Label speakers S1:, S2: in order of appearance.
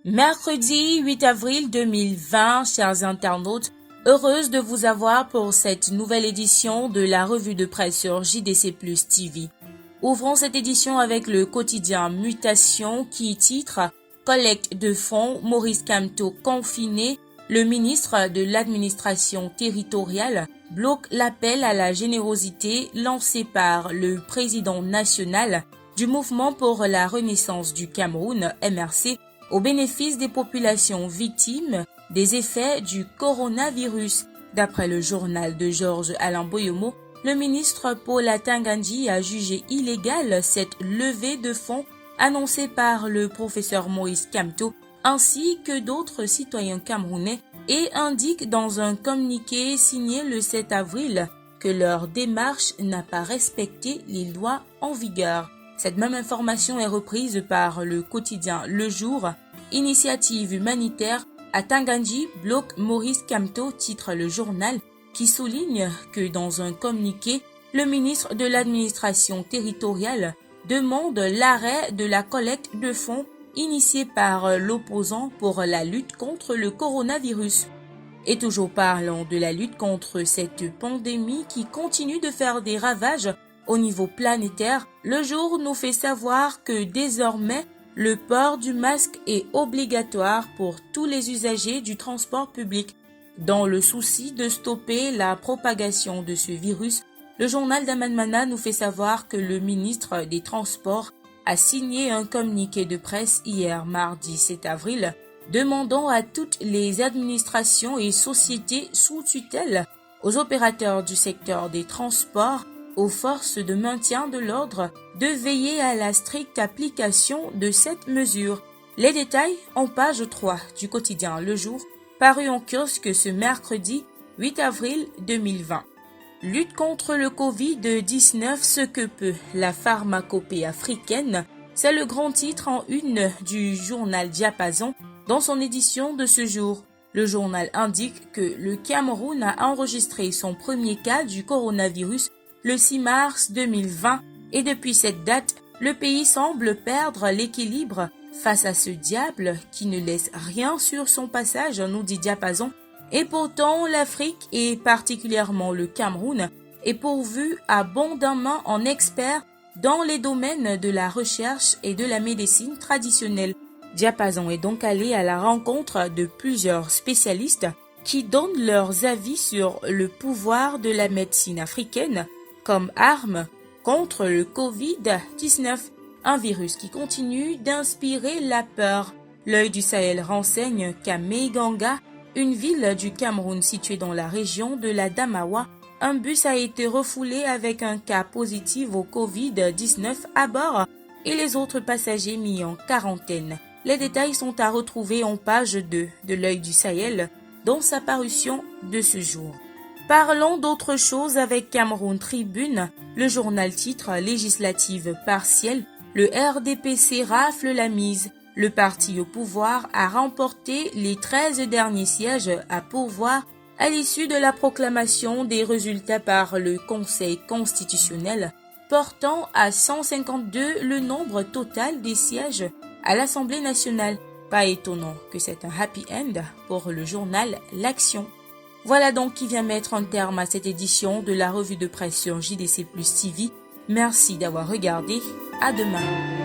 S1: Mercredi 8 avril 2020, chers internautes, heureuse de vous avoir pour cette nouvelle édition de la revue de presse sur JDC Plus TV. Ouvrons cette édition avec le quotidien Mutation qui titre « Collecte de fonds, Maurice Kamto confiné ». Le ministre de l'administration territoriale bloque l'appel à la générosité lancé par le président national du Mouvement pour la Renaissance du Cameroun, MRC, au bénéfice des populations victimes des effets du coronavirus. D'après le journal de Georges Alain Boyomo, le ministre Paul Atangandji a jugé illégale cette levée de fonds annoncée par le professeur Maurice Kamto ainsi que d'autres citoyens camerounais et indique dans un communiqué signé le 7 avril que leur démarche n'a pas respecté les lois en vigueur. Cette même information est reprise par le quotidien Le Jour. Initiative humanitaire, Atangandji bloque Maurice Kamto, titre le journal, qui souligne que dans un communiqué, le ministre de l'administration territoriale demande l'arrêt de la collecte de fonds initiée par l'opposant pour la lutte contre le coronavirus. Et toujours parlant de la lutte contre cette pandémie qui continue de faire des ravages au niveau planétaire, Le Jour nous fait savoir que désormais, le port du masque est obligatoire pour tous les usagers du transport public. Dans le souci de stopper la propagation de ce virus, le journal d'Amanmana nous fait savoir que le ministre des Transports a signé un communiqué de presse hier mardi 7 avril demandant à toutes les administrations et sociétés sous tutelle, aux opérateurs du secteur des transports, aux forces de maintien de l'ordre de veiller à la stricte application de cette mesure. Les détails en page 3 du quotidien Le Jour, paru en kiosque ce mercredi 8 avril 2020. Lutte contre le Covid-19, ce que peut la pharmacopée africaine, c'est le grand titre en une du journal Diapason dans son édition de ce jour. Le journal indique que le Cameroun a enregistré son premier cas du coronavirus le 6 mars 2020 et depuis cette date, le pays semble perdre l'équilibre face à ce diable qui ne laisse rien sur son passage, nous dit Diapason. Et pourtant, l'Afrique, et particulièrement le Cameroun, est pourvu abondamment en experts dans les domaines de la recherche et de la médecine traditionnelle. Diapason est donc allé à la rencontre de plusieurs spécialistes qui donnent leurs avis sur le pouvoir de la médecine africaine comme arme contre le Covid-19, un virus qui continue d'inspirer la peur. L'œil du Sahel renseigne qu'à Meiganga, une ville du Cameroun située dans la région de la Damawa, un bus a été refoulé avec un cas positif au Covid-19 à bord et les autres passagers mis en quarantaine. Les détails sont à retrouver en page 2 de l'œil du Sahel dans sa parution de ce jour. Parlons d'autre chose avec Cameroun Tribune. Le journal titre « Législative partielle, le RDPC rafle la mise ». Le parti au pouvoir a remporté les 13 derniers sièges à pourvoir à l'issue de la proclamation des résultats par le Conseil constitutionnel, portant à 152 le nombre total des sièges à l'Assemblée nationale. Pas étonnant que c'est un happy end pour le journal L'Action. Voilà donc qui vient mettre un terme à cette édition de la revue de presse sur JDC Plus TV. Merci d'avoir regardé. À demain.